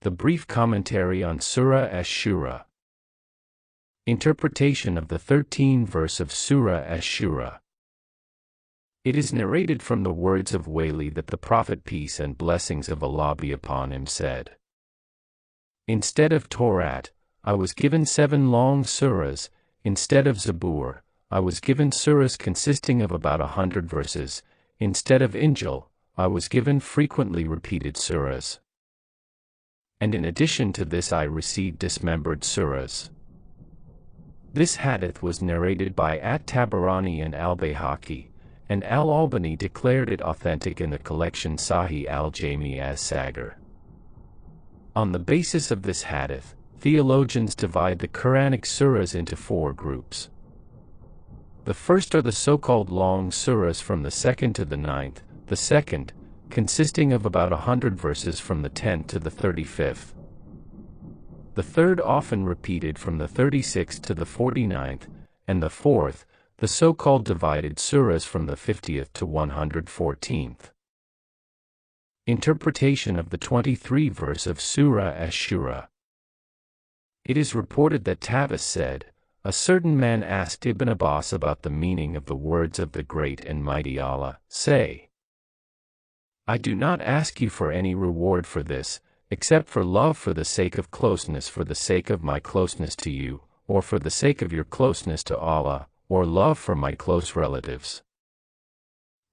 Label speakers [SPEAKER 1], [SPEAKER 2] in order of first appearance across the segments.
[SPEAKER 1] The brief commentary on Sura Ash-Shura. Interpretation of the 13th verse of Sura Ash-Shura. It is narrated from the words of Wali that the Prophet, peace and blessings of Allah be upon him, said, "Instead of Torah, I was given 7 long surahs. Instead of Zabur, I was given surahs consisting of about 100 verses. Instead of Injil, I was given frequently repeated surahs. And in addition to this I received dismembered surahs." This hadith was narrated by At-Tabarani and Al-Bayhaqi, and Al-Albani declared it authentic in the collection Sahih al-Jami as Sagir. On the basis of this hadith, theologians divide the Quranic surahs into 4 groups. The first are the so-called long surahs from the 2nd to the 9th, the second, consisting of about 100 verses from the 10th to the 35th. The third often repeated from the 36th to the 49th, and the fourth, the so-called divided surahs from the 50th to 114th. Interpretation of the 23rd verse of Sura Ash-Shura. It is reported that Tavis said, "A certain man asked Ibn Abbas about the meaning of the words of the great and mighty Allah, say, I do not ask you for any reward for this, except for love for the sake of closeness, for the sake of my closeness to you, or for the sake of your closeness to Allah, or love for my close relatives."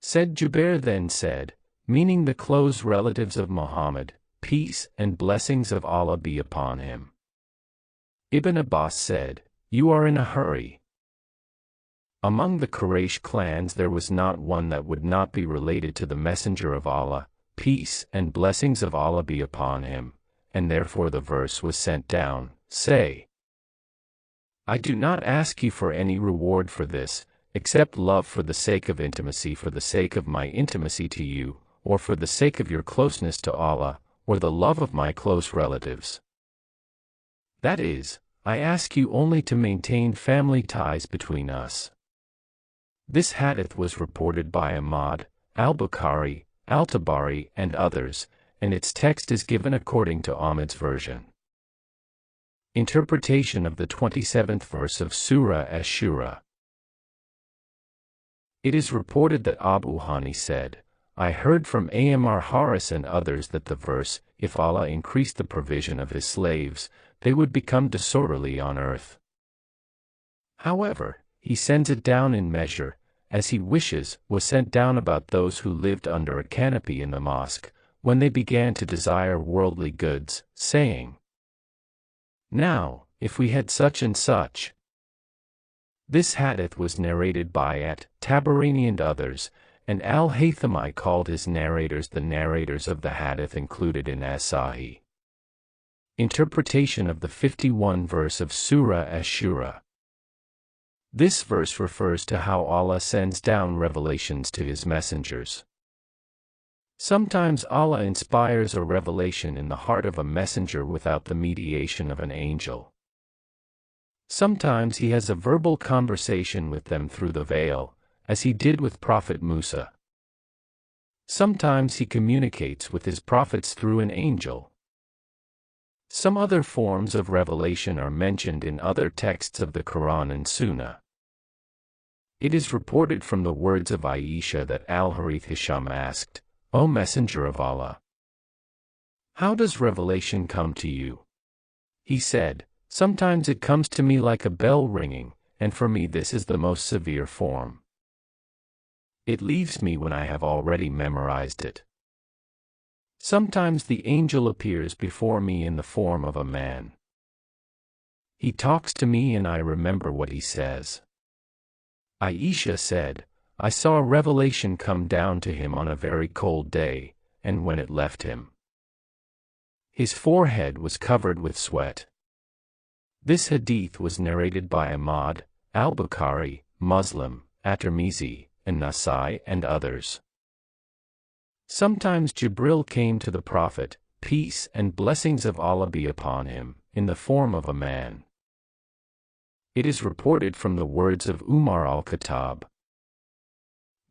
[SPEAKER 1] Said Jubair then said, meaning the close relatives of Muhammad, peace and blessings of Allah be upon him. Ibn Abbas said, "You are in a hurry." Among the Quraysh clans there was not one that would not be related to the Messenger of Allah, peace and blessings of Allah be upon him, and therefore the verse was sent down, say, I do not ask you for any reward for this, except love for the sake of intimacy, for the sake of my intimacy to you, or for the sake of your closeness to Allah, or the love of my close relatives. That is, I ask you only to maintain family ties between us. This hadith was reported by Ahmad, al-Bukhari, al-Tabari, and others, and its text is given according to Ahmad's version. Interpretation of the 27th verse of Sura Ash-Shura. It is reported that Abu Hani said, I heard from Amr Haris and others that the verse, if Allah increased the provision of his slaves, they would become disorderly on earth. However, he sends it down in measure, as he wishes, was sent down about those who lived under a canopy in the mosque, when they began to desire worldly goods, saying, Now, if we had such and such. This hadith was narrated by At-Tabarani and others, and Al-Haythami called his narrators the narrators of the hadith included in As-Sahih. Interpretation of the 51st verse of Sura Ash-Shura. This verse refers to how Allah sends down revelations to his messengers. Sometimes Allah inspires a revelation in the heart of a messenger without the mediation of an angel. Sometimes he has a verbal conversation with them through the veil, as he did with Prophet Musa. Sometimes he communicates with his prophets through an angel. Some other forms of revelation are mentioned in other texts of the Quran and Sunnah. It is reported from the words of Aisha that Al-Harith Hisham asked, O Messenger of Allah, how does revelation come to you? He said, sometimes it comes to me like a bell ringing, and for me this is the most severe form. It leaves me when I have already memorized it. Sometimes the angel appears before me in the form of a man. He talks to me and I remember what he says. Aisha said, I saw a revelation come down to him on a very cold day, and when it left him, his forehead was covered with sweat. This hadith was narrated by Ahmad, al-Bukhari, Muslim, At-Tirmizi, and Nasai and others. Sometimes Jibril came to the Prophet, peace and blessings of Allah be upon him, in the form of a man. It is reported from the words of Umar al-Khattab.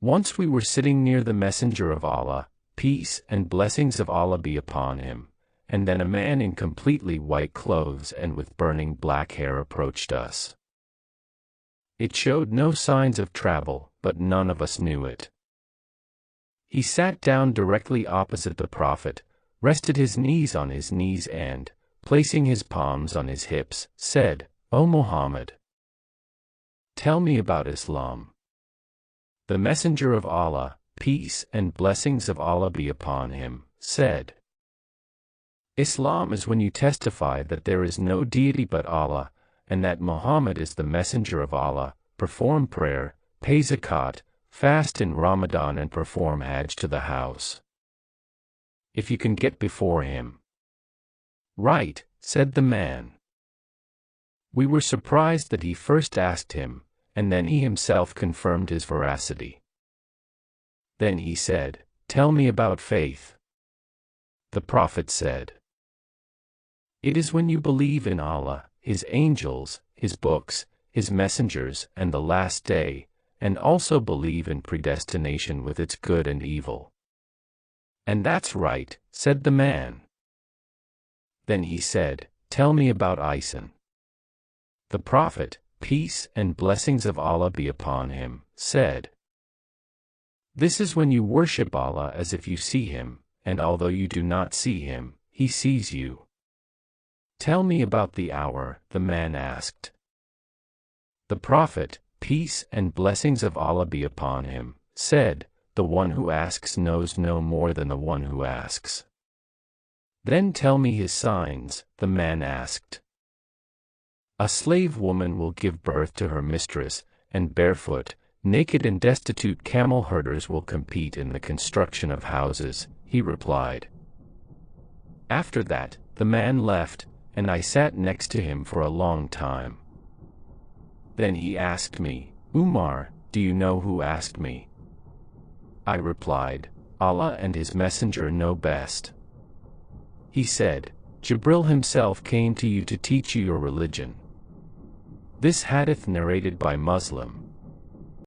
[SPEAKER 1] Once we were sitting near the Messenger of Allah, peace and blessings of Allah be upon him, and then a man in completely white clothes and with burning black hair approached us. It showed no signs of travel, but none of us knew it. He sat down directly opposite the Prophet, rested his knees on his knees and, placing his palms on his hips, said, "O Muhammad, tell me about Islam." The Messenger of Allah, peace and blessings of Allah be upon him, said, "Islam is when you testify that there is no deity but Allah, and that Muhammad is the Messenger of Allah, perform prayer, pay zakat, fast in Ramadan and perform Hajj to the house, if you can get before him." "Right," said the man. We were surprised that he first asked him, and then he himself confirmed his veracity. Then he said, "Tell me about faith." The Prophet said, "It is when you believe in Allah, His angels, His books, His messengers, and the last day, and also believe in predestination with its good and evil." "And that's right," said the man. Then he said, "Tell me about ihsan." The Prophet, peace and blessings of Allah be upon him, said, "This is when you worship Allah as if you see Him, and although you do not see Him, He sees you." "Tell me about the hour," the man asked. The Prophet, peace and blessings of Allah be upon him, said, "The one who asks knows no more than the one who asks." "Then tell me his signs," the man asked. "A slave woman will give birth to her mistress, and barefoot, naked and destitute camel herders will compete in the construction of houses," he replied. After that, the man left, and I sat next to him for a long time. Then he asked me, "Umar, do you know who asked me?" I replied, "Allah and His Messenger know best." He said, "Jibril himself came to you to teach you your religion." This hadith narrated by Muslim.